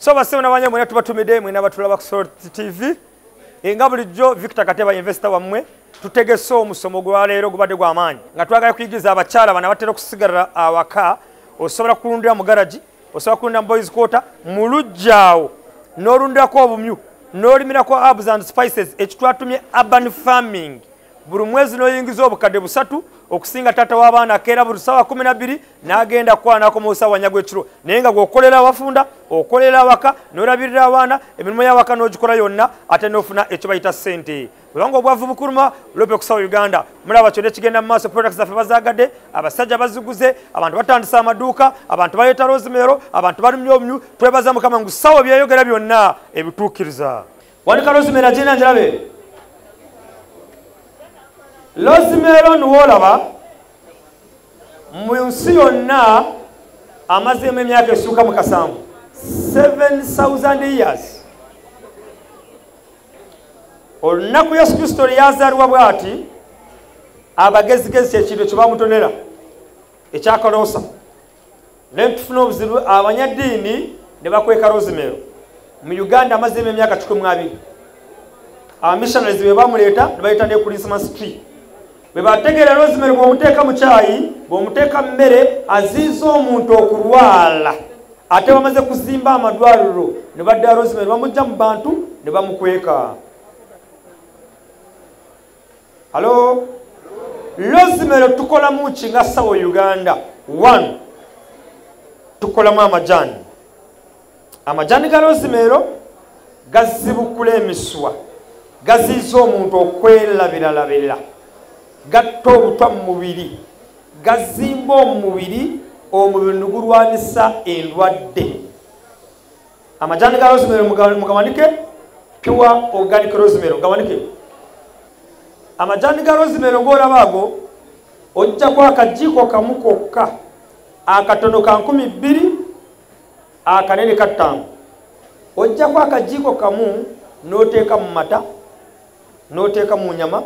So basema banya mwena tubatumide mwena batula Bakusol TV. Enga bulijjo Victor Kateba investor wamwe tutegeso omusomo gwa leero gubadde gwa maanyi. Nga twagala kuyigiza abakyala bana batera okusigala awaka osobola kulundira mu garage, osobola kulundira mu boys quarter, mu lujjaawo n'olundirako obumyu, n'olimirako herbs and spices ekitwatumye urban farming. Buli mwezi n'oyingiza obukadde busatu okusinga tata w'abaana akeera buli ssaawa 12 n'agenda kwanako mu ssaawa nnya gw'ekiro naye nga gwokolera awafunda okolera awaka n'olabirira abaana emirimu y'awaka n'ogikola yonna ate n'ofuna ekyo bayita ssente. Kubanga obwavu bukuluma lope kusawa Uganda mulaba kyonna ekigenda mu maaso products zaffe bazaagadde abasajja baziguze abantu batandisa amaduuka abantu baleeta rosemero abantu balumya obunyu twebaza Mukama ngu ssaawa byayogera byonna ebituukiriza. Wanika rosemero agenda njalabe Rosemero nuwolaba mu nsi yonna amazeemu emyaka essuuka mu 7,000 years. Olunaku Yesu Kristo lyazaalibwa bw'ati abagezigezi ekintu kye bamutonera ekyakaloosa ne tufuna obuzibu abanyaddiini ne bakweka Rosemero. Mu Uganda amazeemu emyaka 12. Abamissionaries be bamuleeta ne bayita ne Christmas tree. Bebategera Rosemero bw'omuteeka mu kyayi bw'omuteeka mmere aziiza omuntu okulwala ate bamaze kuzimba amadwaliro ne badda Rosemero bamujja mu bantu ne bamukweka. Halo Rosemero tukolamu ki nga sawo Uganda? 1 tukolamu amajani. Amajani ga Rosemero gazibukula emiswa gaziiza omuntu okwerabiralabirira gatta obutwa mu mubiri gazimba omubiri omubiri nugulwanisa endwadde. Amajani ga Rosemero mugawanike pure organic Rosemero gawanike. Amajani ga Rosemero ng'olaba ago ojjako akajiiko kamu kokka akatono ka 2,000 akanene ka 5 ojjako akajiiko kamu n'oteeka mu mata n'oteeka mu nyama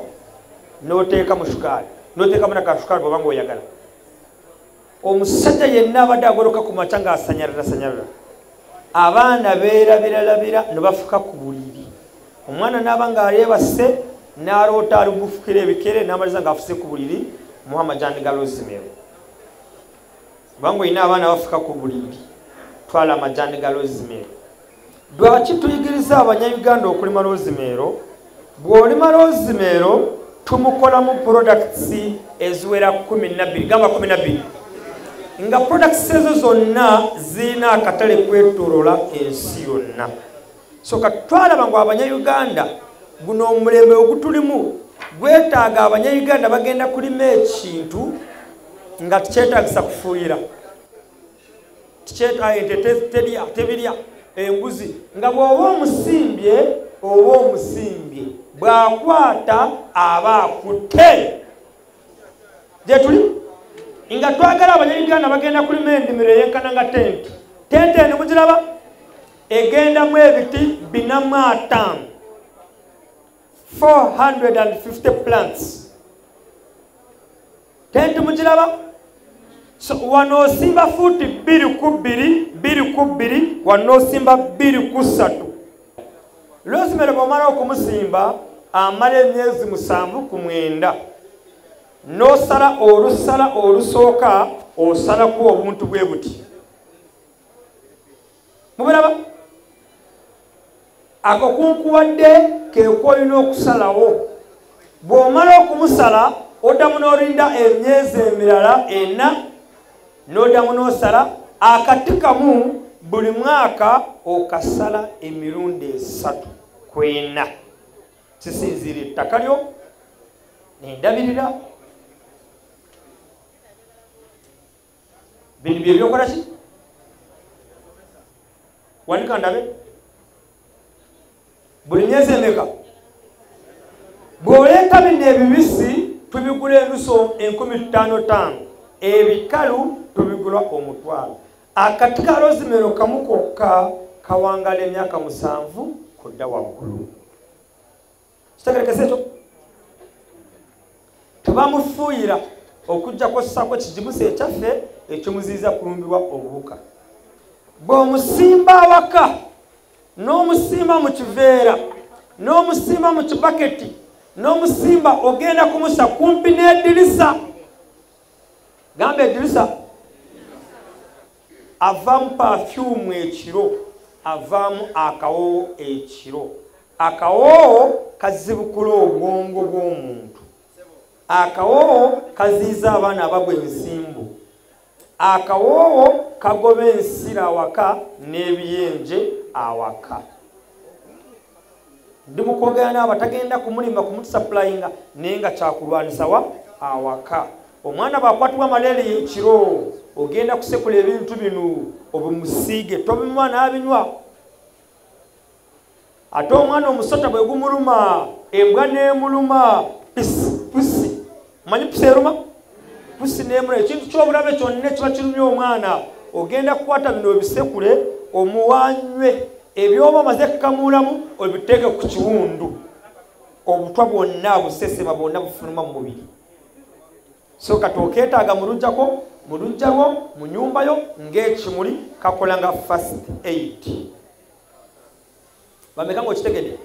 n'oteeka mu shukaali n'oteeka mu nakashukaali bw'oba ng'oyagala. Omusajja yenna abadde agoloka ku makya ng'asanyalira abaana beerabiralabira ne bafuka ku buliri. Omwana n'aba ng'ayeebase n'aloota ali mufukira ebikere n'amaliza ng'afuse ku buliri muha amajani ga Rosemero. Kubanga olina abaana bafuka ku buliri twala amajani ga Rosemero. Lwaki tuyigiriza Abanyayuganda okulima Rosemero? Bw'olima Rosemero tumukolamu products eziwera 12 gamba 12 nga products ezo zonna zina akatale kwetolola ensi yonna. So katwalaba ngu Abanyayuganda guno omulembe ogutulimu gwetaaga Abanyayuganda bagenda kulima ekintu nga tukyetaagisa kufuuyira tebirya embuzi nga bw'oba omusimbye bw'akwata aba akutte. Gye tuli nga twagala Abanyayuganda bagenda kulima endimiro eyenkana nga tenti eno mugiraba egendamu ebiti 450 450 plants. Tenti mugiraba so wano osimba futi 2 wano osimba 2 Rosemero bw'omala okumusimba amala emyezi 7 ku 9 n'osala olusooka osalaku obuntu bwe buti. Mubiraba ako kunkuwadde keekolina okusalawo. Bw'omala okumusala oddamu n'olinda emyezi emirala 4 n'oddamu n'osala akati kamu buli mwaka okasala emirundi 3 ku 4 kisinziira ettaka lyo n'endabirira. Bino bye byokola ki? Wanika ndabe buli myezi emeka? Bw'oleeta bino ebibisi tubigula enusu 15,000 ebikalu tubigula 1,000. Akati ka Rosemero kamu kokka kawangala emyaka 7 kudda waggulu. Kitegerekese ekyo tubamufuuyira okujjako ssako kijimusa ekyaffe ekyomuziiza kulumbibwa obuwuka. Bw'omusimba awaka n'omusimba mu kiveera n'omusimba mu kibaketi n'omusimba ogenda kumusa kumpi n'eddirisa gamba eddirisa avaamu pafyumu ekiro avaamu akawoowo ekiro akawoowo kazibukula obwongo bw'omuntu akawoowo kaziiza abaana abagwa ensimbu akawoowo kagoba ensira awaka n'ebiyenje awaka ndi mukwogera n'abatagenda kumulimba kumutusaplayinga naye nga kyakulwanisawa awaka omwana bwakwatibwa malaria ekiro ogenda kusekula ebintu bino obimusiige tobinywa n'abinywa ate omwana omusota bwe gumuluma embwa n'emuluma pusi manyi pusi eruma pusi n'emuluma ekintu ky'obulabe kyonna kiba kirumya omwana ogenda kukwata bino obisekule omuwanywe ebyoba omaze kukamulamu obiteeke ku kiwundu obutwa bwonna busesema bwonna bufunuma mu mubiri so kati okeetaaga mu lujja lwo mu nyumba yo ng'ekimuli kakola nga first aid bameka ng'okitegedde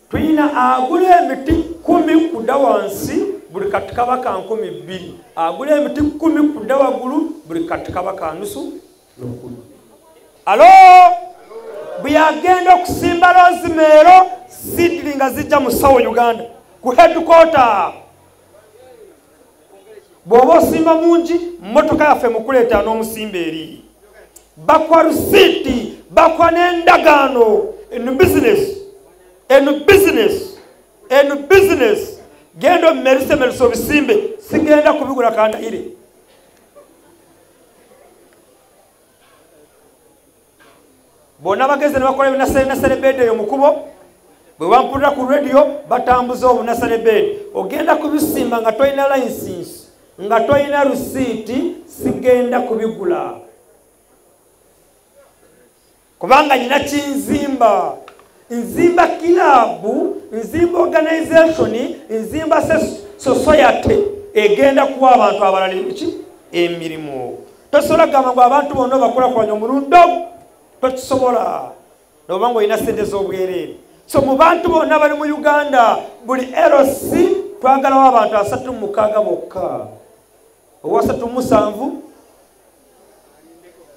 tulina agula emiti 10 kudda wansi buli kati kaba ka 200 agula emiti 10 kudda waggulu buli kati kaba ka nusu lukumi alo bwe agenda okusimba rozimeero sidiri nga zijja mu sawo Uganda ku headquarter bw'oba osimba mungi mmotoka yaffe mukuleeta n'omusimba eri bakwa rusiti bakwa n'endagaano eno business genda omumerusemerusa obisimbe sigenda kubigula kandayire bonna bageze ne bakola ebinasale bed eyo mukubo bwe wampulira ku radio batambuza obunasale bed ogenda kubisimba nga toyina license nga toyina rusiiti sigenda kubigula kubanga nyina kinzimba nzimba kilabu nzimba organization nzimba society egenda kuwa abantu abalala emirimu tosobola gamba ngu abantu bonna bakulakulanya omulundo tokisobola noba nga olina sente z'obwereere so mu bantu bonna bali mu Uganda buli LC twagalawo abantu 36 bokka owa 37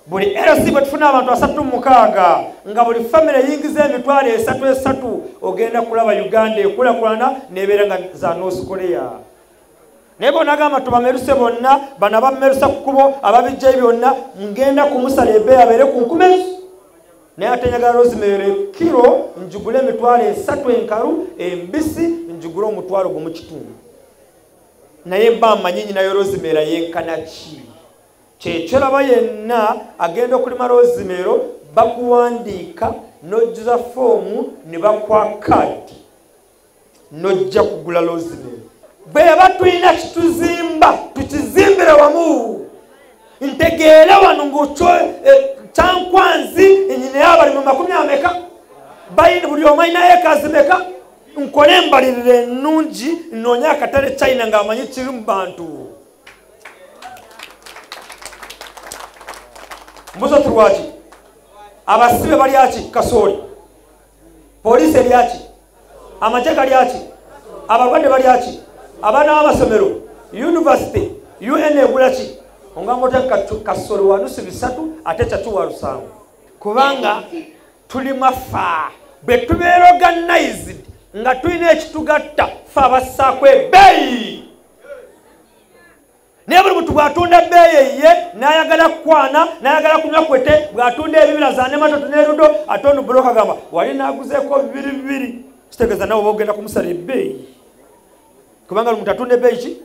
buli LC batufuna abantu 36 nga buli family yingiza emitwalo 3 ogenda kulaba Uganda ekulakulana nebeera nga za North Korea nebo nagamba tubameruse bonna bana bamerusa kukubo ababijja byonna ngenda kumusala ebe abere ku 10 naye atenyagala rosemary kilo njugule emitwalo 3 enkalu embisi njugule omutwalo gumu kitundu naye mba manyinyi nayo rosemary yenkana ki kyekyoraba yenna agenda okulima rosemary bakuwandiika nojjuza foomu ne bakwa kadi nojja kugula rosemary bweba tulina kituzimba tukizimbire wamu ntegeere wano ng'okyo Chankwanzi enyine yabali mu 10 bayini buli omayina ekazi meka nkole embalirire ennungi noonya akatale China ng'amanyi kiri mu bantu mbuzo tulwaki abasibe bali aki Kasooli poliisi eri aki amagye gali aki abalwadde bali aki abaana b'amasomero university UN egula ki ongamota Kasooli wanusu 3 ate 3 kubanga tuli mafa bwe tubeera organized nga tulina ekitugatta fa abassaako ebbeeyi naye buli muntu bw'atunda ebbeeyi ye n'ayagala kwana n'ayagala kunywa kwete bw'atunda ebibira za nematoto n'erudo ate ono buloka gamba wali n'aguzeeko 2 kitegeeza nawe oba ogenda kumusala ebbeeyi kubanga omuntu atunda ebbeeyi ki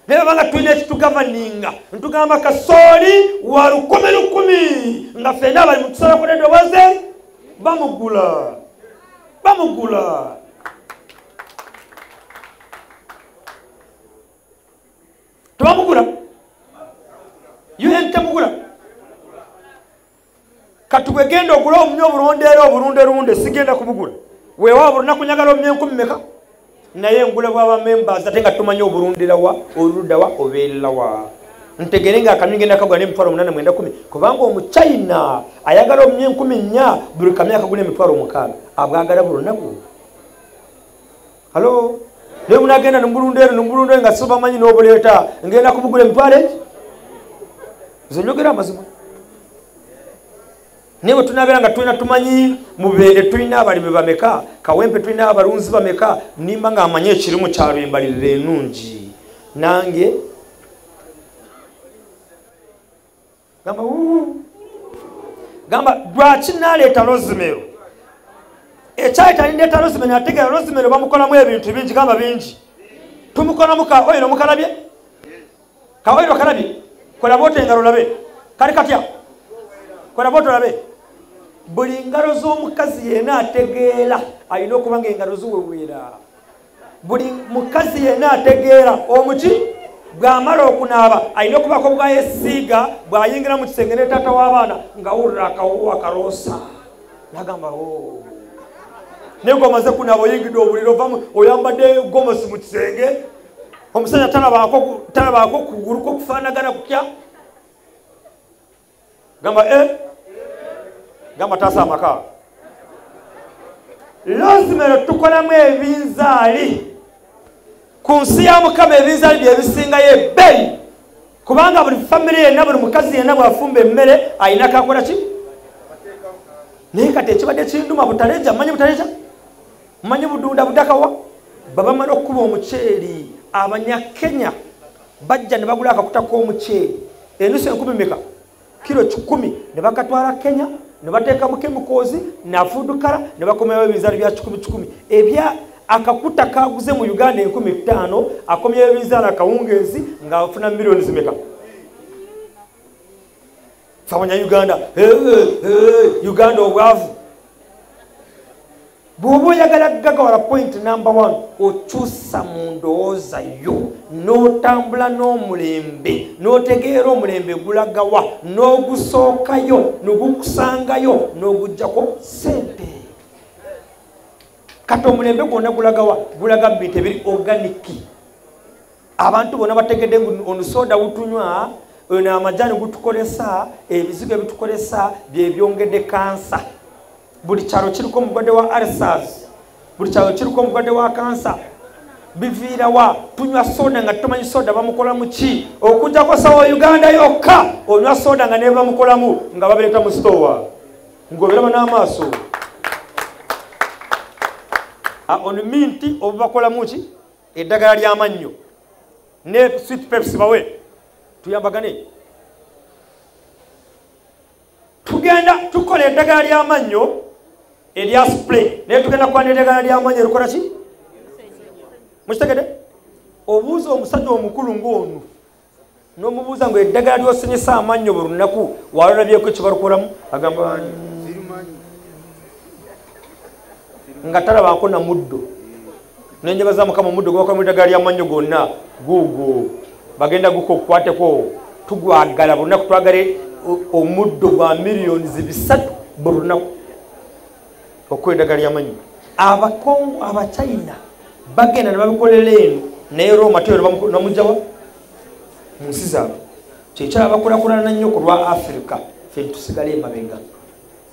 naye banga tulina ekitugavaninga ntugamba Kasooli wa 10 nga ffenna bali mu tusalako n'eddoboozi bamugula tubamugula UN temugula kati gwe genda ogula omunye oburunde sigenda kubugula weewa olunaku nyagala omunye 10 meka naye ngula bw'aba members ate nga tumanyi oburundirawa oluddawa obeererawa ntegerenga akanyingi nakagwa n'emitwalo 8 kubanga omuchina ayagala omye 10 buli kamya akagula emitwalo 6 abwagala bulunaku. Halo leo munagenda numbulundere nga soba manyi n'obuleeta ngenda kubugula emitwalo zonyogera amazima. Newe tunabera nga tulina tumanyi mubere tulina abalimi bameka Kawempe tulina abalunzi bameka nimba nga amanye ekirimu kyalo embalirire enungi nange gamba lwaki naleeta Rosemary ekyaita lindeeta Rosemary ategera Rosemary bamukolamu ebintu bingi gamba bingi tumukolamu ka oyino mukalabye ka oyino kalabye kola bote engalo labe kali katya kola bote labe buli ngalo z'omukazi yena ategeera alina okuba nga engalo ziwewera. Buli mukazi yena ategeera omuki bw'amala okunaaba alina okubako bwayesiiga bw'ayingira mu kisenge ne taata w'abaana ngawulira akawuwo akaloosa nagamba naye ng'omaze kunaaba oyingidde obuliro ovamu oyambadde gomosi mu kisenge omusajja talabaako kugulu kokufaanagana kutya gamba taasa amaka. Rosemary tukolamu ebinzaali ku nsi ya Mukama ebinzaali bye bisingayo ebbeeyi kubanga buli famire yenna buli mukazi yenna bw'afumba emmere ayina kakola ki naye kati ekibadde kinduma butaleja mmanyi butaleja mmanyi budunda budakawa babamala okukuba omuceeri Abanyakenya bajja ne bagula akakuta k'omuceeri enusu 10 meka kilo 10 ne bakatwala Kenya ne bateeka mu chemicals na food color ne bakomeyo ebinzaali bya 10 ebya akakuta kaguze mu Uganda 15 akomyeyo ebinzaali akawungeezi nga afuna milioni zimeka fawanya Uganda Uganda obwavu bw'oba oyagala gagawala point number 1 okyusa mu ndowooza yo n'otambula n'omulembe n'otegeera omulembe gulagawa n'ogusookayo n'ogukusangayo n'ogujjako sente kati omulembe gwonna gulagawa gulaga bintu ebiri organiki abantu bonna bategedde onusoda wutunywa ono amajani gutukolesa ebizigo ebitukolesa byebyongedde kansa. Buli kyalo kiriko omulwadde wa ulcers buli kyalo kiriko omulwadde wa kansa biviira wa tunywa soda nga tumanyi soda bamukolamu ki okujjako sawa Uganda yokka onywa soda nga ne bamukolamu nga babireeta mu store ng'oberaba n'amaaso ono minti obubakolamu ki eddagala ly'amannyo ne sweet pepsi bawe tuyambagane tugenda tukola eddagala ly'amannyo elya spray naye tugenda kwana eddagala ly'amannyo erikola ki mukitegedde obuuza omusajja omukulu ng'onu n'omubuuza ngu eddagala ly'osinyisa amannyo buli lunaku walolabyeko ekibalukolamu agamba nga talabako na muddo nenjebaza Mukama muddo gwakola mu eddagala ly'amannyo gonna guugwo bagenda gukukwateko tugwagala buli lunaku twagale omuddo gwa milioni 3 buli lunaku okw'eddagala ly'amannyo. Abakongo Abachina bagenda ne babikolera eno naye raw material bamugjawa mu nsi zaabwe kyekyala bakulakulana nnyo ku lwa Africa ffe tusigale emabega.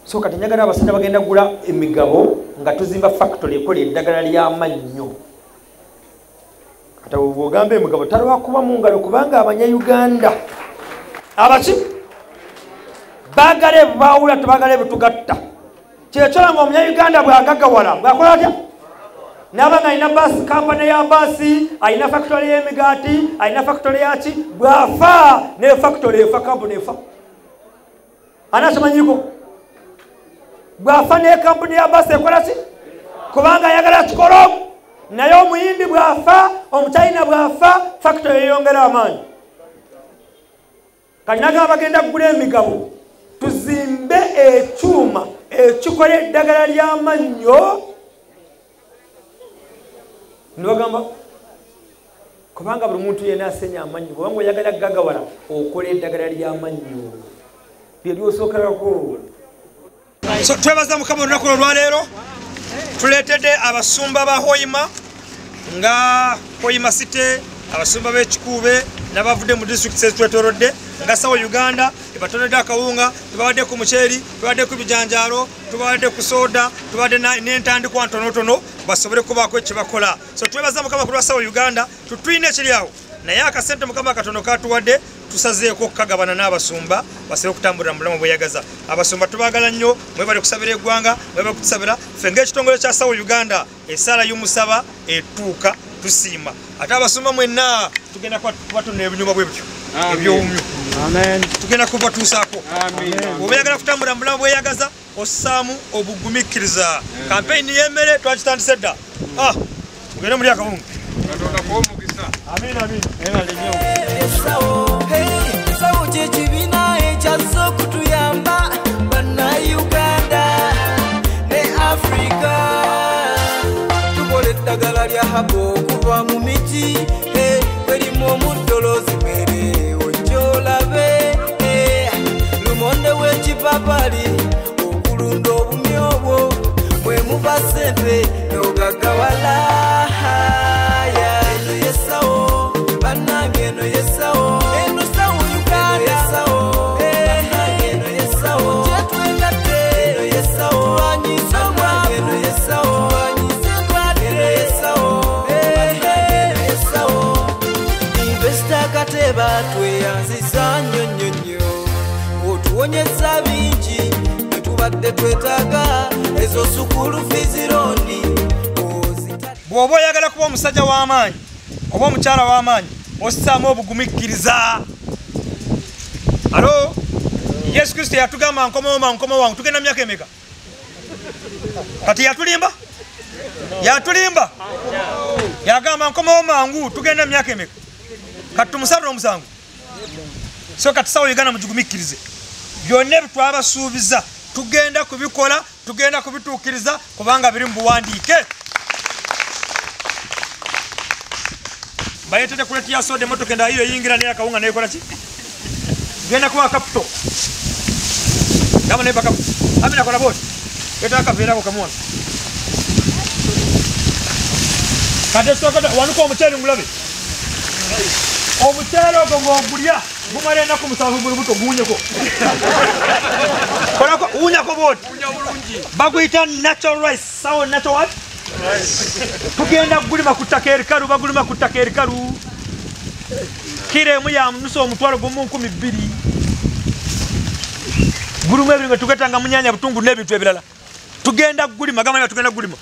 So kati njagala abasajja bagenda gula emigabo nga tuzimba factory ekola eddagala ly'amannyo. Kati bw'ogamba emigabo talwakuba mu ngalo kubanga Abanyayuganda abaki bagale bawula tebagale betugatta kyekyola nga Omunyayuganda bw'agagawala bw'akola atya n'abanga alina basi kampani ya basi alina factory y'emigaati alina factory yaki bw'afa ne factory efa kampuni efa anakimanyiko bw'afa ne kampuni ya basi ekola ki kubanga ayagala kikola naye Omuyindi bw'afa Omuchina bw'afa factory eyongera amaanyi. Kanyaga bagenda kugula emigabo tuzimbe ekyuma ekikola eddagala ly'amannyo nibagamba kubanga buli muntu yena asenya amannyo kubanga oyagala gagawala okola eddagala ly'amannyo byelyosookerako. So twebaza Mukama olunaku olwaleero tuleetedde abasumba ba Hoima nga Hoima City abasumba b'ekikuube n'abavudde mu disitulikiti ezitwetoolodde nga Sawa Uganda ebatonedde akawunga, tubawadde ku muceeri, tubawadde ku bijanjaalo, tubawadde ku soda, tubawadde n'entandikwa ntonotono basobole kubaako kye bakola. So twebaza Mukama ku lwa Sawa Uganda, tutulina ekiri awo naye akasente Mukama katono katuwadde tusazeeko kukagabana n'abasumba basobole okutambulira mu bulamu bweyagaza. Abasumba tubaagala nnyo, mwebale kusabira eggwanga, mwebale kutusabira ffe ng'ekitongole kya Sawa Uganda essaala y'omusaba etuuka tusiima. Ate abasumba mwenna tugenda kubatonera ebinyumba bwe bityo ebyowumyu. Tugenda kubatuusaako. Oba oyagala kutambulira mu bulamu bweyagaza ossaamu obugumiikiriza. Kampeyini y'emmere twagitandise dda. Tugende muli akabungu. Sawo ky'ekibiina ekyazze okutuyamba bannayuganda ne Africa. Tukola eddagala lya habo okuva mu miti erimu omuddolozi mere ojjolabe lumonde w'ekipapali okulunda obumyu obwo bwe muva ssente n'ogagawala. Tweyanziza nnyonnyonnyo otuwonyeza bingi netubadde twetaaga ezo sukulu fizirondi. Bw'oba oyagala kuba omusajja w'amaanyi oba omukyala w'amaanyi ossaamu obugumiikiriza. Alo, Yesu Kristo yatugamba nkomawo wangu, tugenda myaka emeka? Kati yatulimba? Yagamba nkomawo mangu, tugenda myaka emeka? Kati tumusabira omusango. So kati Sawa Uganda mugigumiikirize. Byonna ebitwabasuubiza tugenda kubikola, tugenda kubituukiriza kubanga biri mu buwandiike. Bayetedde kuleti ya soda emotoka enda iyo yingira ne akawunga nekola ki? Genda kuba kaputo. Kama ne baka. Amina kola boti. Eta kavera ko kamona. Kade soka wanuko omukyeri mulabe. Omukyeri ogwo ng'ogulya gumala ennaku musanvu buli buto guunyeko. Kolako uunyako boti. Baguyita natural rice. Sawa natural what? Tugenda gulima ku ttaka erikalu, bagulima ku ttaka erikalu. Kiro emu ya nusu omutwalo gumu 1200. Gulumu ebiri nga tugetanga munyanya butungulu n'ebintu ebirala. Tugenda gulima, gamba tugenda gulima.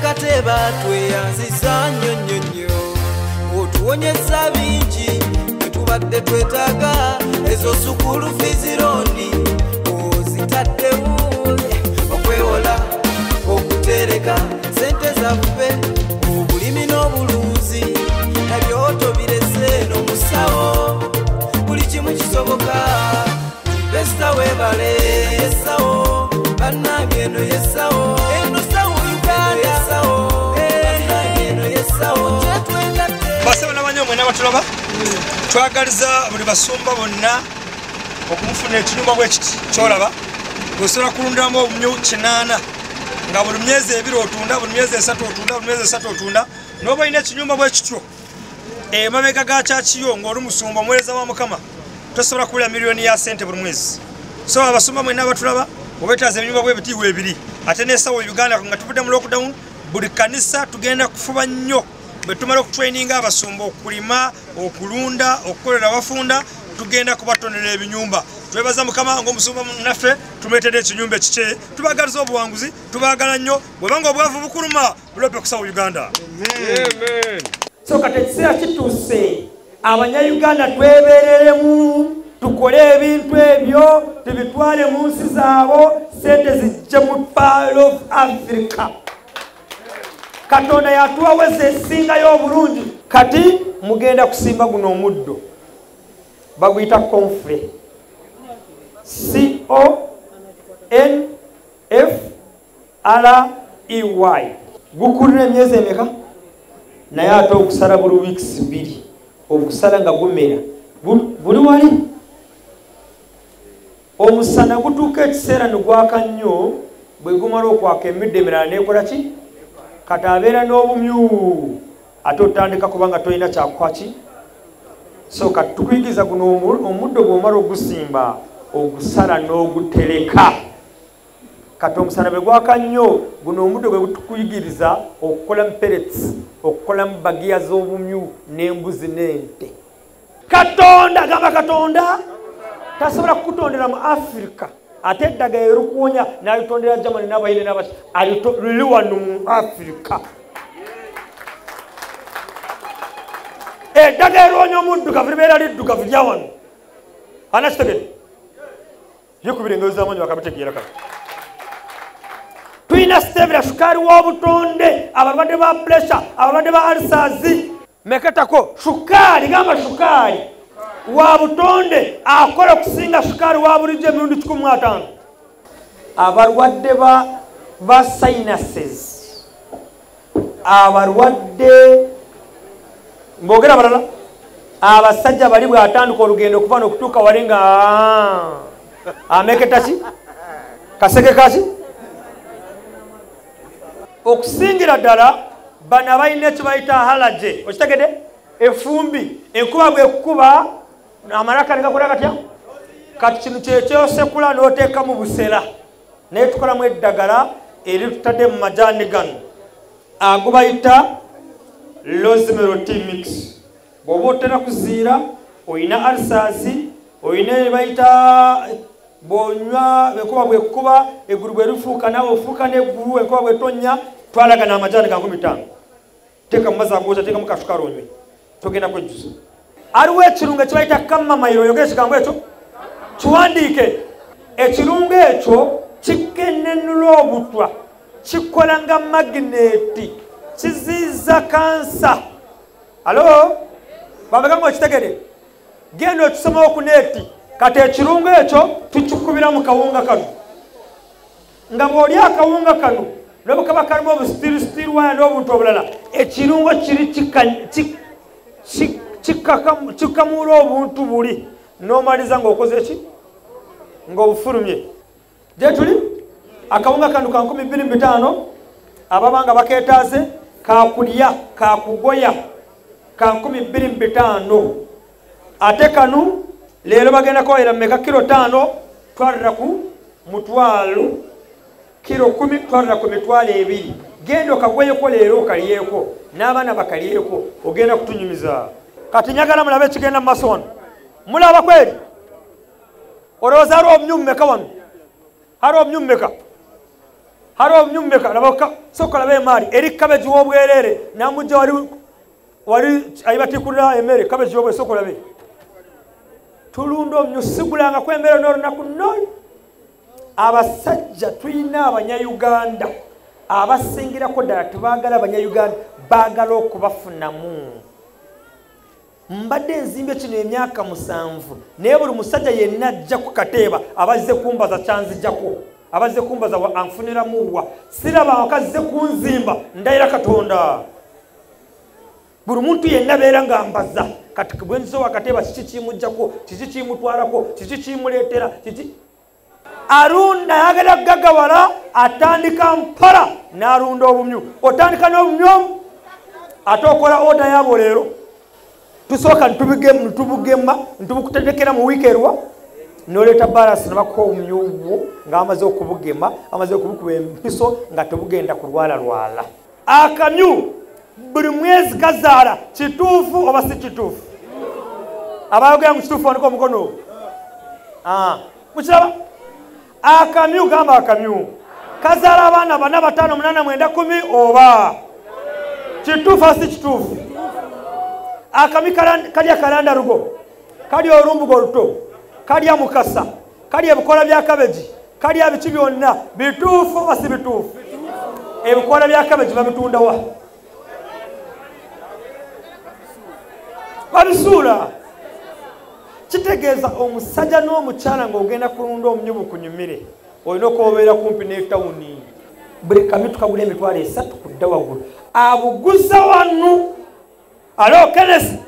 Kateba tweyanziza nnyonnyonnyo otuwonyeza bingi netubadde twetaaga ezo sukulu fizirondi ozitaddewo okwewola okutereka sente zaffe obulimi n'obulunzi nabyo tobirese n'omusawo buli kimu kisoboka. Besta webale yesawo bannange eno yesawo eno Sawa Basaba n'abanyo mwena batulaba twagaliza buli basumba bonna okumufuna ekinyumba bwe kiti kyolaba osobola kulundamu obumyu 8 nga buli myezi 2 otunda, buli myezi 3 otunda, buli myezi 3 otunda n'oba olina ekinyumba bwe kityo emabega ga kyakiyo ng'oli musumba omuweereza wa Mukama tosobola kulya miliyoni ya sente buli mwezi. So abasumba mwena batulaba obetaaza ebinyumba bwe biti weebiri ate ne Sawa Uganda nga tuvudde mu lockdown buli kanisa tugenda kufuba nnyo bwe tumala okutraininga abasumba okulima, okulunda, okukolera abafunda tugenda kubatonera ebinyumba. Twebaza Mukama ng'omusumba naffe tumuleetedde ekinyumba ekikye, tubagaliza obuwanguzi, tubaagala nnyo bwebanga obwavu bukuluma bulope ku Sawa Uganda. Amen. So kati ekiseera kituuse abanyayuganda twebereremu tukole ebintu ebyo tubitwale mu nsi zaabo sente zijje mu Pearl of Africa. Katonda yatuwaweza esingayo obulungi. Kati mugenda kusimba guno omuddo baguyita confre CONFREY gukulira emyezi emeka naye ate okusala buli weeks 2 okusala nga gumera buli wali omusana gutuuka ekiseera ne gwaka nnyo bwe gumala okwaka emidde emirala nekola ki kati abeera n'obumyu ate otandika kubanga tolina kyakukwaki so kati tukuyigiriza guno omuddo bw'omala ogusimba ogusala n'ogutereka kati omusana bwe gwaka nnyo guno omuddo gwe tukuyigiriza okukola pellets okukola bagiya z'obumyu n'embuzi n'ente katonda gamba katonda tasobola kukutondera mu Africa ate eddagala erukuwonya n'alitondera Germany n'abayire n'abaki lili wano mu Africa eddagala eruwonya omuddugavu libeera liddugavu lya wano anakitegedde yekubira engero z'amanyi bakabitegeera kati tulina stevia shukaali w'obutonde abalwadde ba pressure abalwadde ba ulcers meketako shukaali gamba shukaali wa butonde akola okusinga shukaali wa bulijjo emirundi 15 abalwadde ba sinuses abalwadde mbogera balala abasajja bali bw'atandika olugendo okuva n'okutuuka wali nga ameketaki kaseke kaki okusingira ddala bano abalina ekibayita halaje okitegedde efumbi enkuba bwekukuba amalaka negakola katya kati kino kyekyosekula n'oteekamu busera naye tukolamu eddagala eri tutadde mu majaani gano ago bayita rosemary tea mix bw'oba otera kuziira oyina ulcers oyina bayita bonywa enkuba bwekukuba eggulu bwe lifuuka nawe ofuuka n'eggulu enkuba bwetonya twalagana amajaani ga 15 teeka mu mazzi agooza teekamu kasukali onywe togenda kwejjusa aliwo ekirungo ekibayita kamamayiro oyogere ekigambo ekyo kiwandiike ekirungo ekyo kikenenula obutwa kikola nga magneeti kiziiza kansa alo babagamba okitegere genda okisomawo ku neeti kati ekirungo ekyo tukikubira mu kawunga kano nga bw'oli akawunga kano n'obukaba kalimu obusitirisitiru waya n'obuntu obulala ekirungo kiri kikamuula obuntu buli n'omaliza ng'okoze ki ng'obufulumye gye tuli akawunga kano ka 25 ababanga bakeetaaze kakulya kakugoya ka 25 ate kanu leero bagenda kwawera mmeka kilo 5 twalira ku mutwalo kilo 10 twalira ku mitwalo 2 genda okagweyeko leero okaliyeko n'abaana bakaliyeko ogenda kutunyumiza kati nyagala mulabe ekigenda mu maaso wano mulaba kweri olowooza hariwo obumyummeka wano hariwo obumyummeka hariwo obumyummeka laba soko labe emaali eri kabeji w'obwerere namujja wali ayibatikulira emmere kabeji w'obwe soko labe tulunda omnyo sigulanga kwembeera n'olunaku nnono abasajja tulina abanyayuganda abasingirako ddala tebaagala abanyayuganda baagala okubafunamu mbadde nzimbe kino emyaka 7 naye buli musajja yenna ajja ku kateeba abazze kumbaza kyanzijjako abazze kumbaza anfuniramuwa siraba abakazze kunzimba ndayira katonda buli muntu yenna beera ng'ambaza kati bwenzizo wakateeba kiki kimujjako kiki kimutwalako kiki kimuleetera kiki arunda yagala gagawala atandika mpala n'arunda obumyu otandika n'obumyu ate okola oda yabo leero tusooka ntubugema ntubukutendekera mu wiiki erwa n'oleeta balasi nebakuka obumyu bwo ng'amaze okubugema amaze okubukuba empiso nga tebugenda kulwalalwala akamyu buli mwezi kazaala kituufu oba si kituufu abayogera mu kituufu waniko omukono mukiraba akamyu gamba akamyu kazaala abaana 4 5 8 9 10 oba kituufu asi kituufu akamyu kalya kalanda rugo kalya olumbugo oluto kalya mukasa kalya ebikola bya kabeji kalya biki byonna bituufu oba si bituufu ebikola bya kabeji babitundawa babisuula kitegeeza omusajja n'omukyala ng'ogenda kulunda omunyubu kunyumire olina okwobeera kumpi n'etawuni buli kamyu tukagula emitwalo 3 kudda waggulu abuguza wanu alo kenesi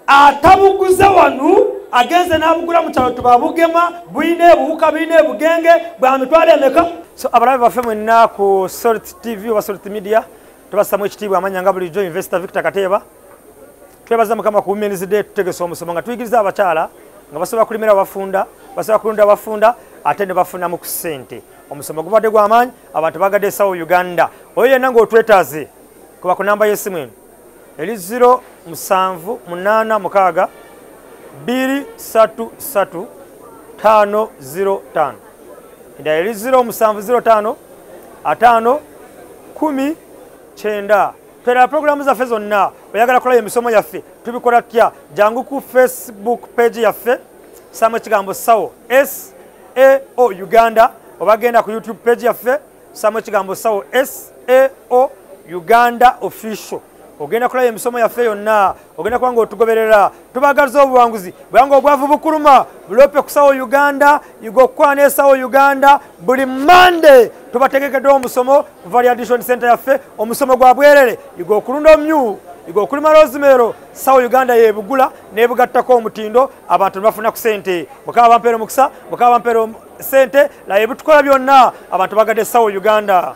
atabuguza wanu agenze n'abugula mu kyalo tubabugema buyina ebuwuka buyina ebugenge bwa mitwalo emeka So abalabe baffe mwenna ku Salt TV oba Salt Media tubasamu ekitiibwa amanya nga bulijjo Investor Victor Kateeba. Twebaza Mukama ku Women's Day tutegese omusomo nga tuyigiriza abakyala nga basobola kulimira abafunda, basobola kulunda abafunda ate ne bafunamu ku ssente. Omusomo gubadde gw'amaanyi, abantu bagadde esawo Uganda. Oyo yenna ng'otwetaaze kuba ku namba y'essimu eno eri 0786 233 505. Ida eri 0705 5 10 9. Twera programu zaffe zonna oyagala kola emisomo yaffe tubikola tya jangu ku Facebook page yaffe samwe kigambo sawo SAO Uganda obagenda ku YouTube page yaffe samwe kigambo sawo SAO Uganda official. Ogenda kola emisomo yaffe yonna ogenda kwanga otugoberera tubagaza obuwanguzi bwango obwavu bukuluma bulope kusawo Uganda yugokwana esawo Uganda buli Monday tubategekedde omusomo Variation Center yaffe omusomo gwa bwerere yugokulunda omyu yugokulima rozimero sawo Uganda yebugula nebugattako omutindo abantu bafuna ku sente mukaba bampero mukisa mukaba bampero sente la yebutukola byonna abantu bagadde sawo Uganda.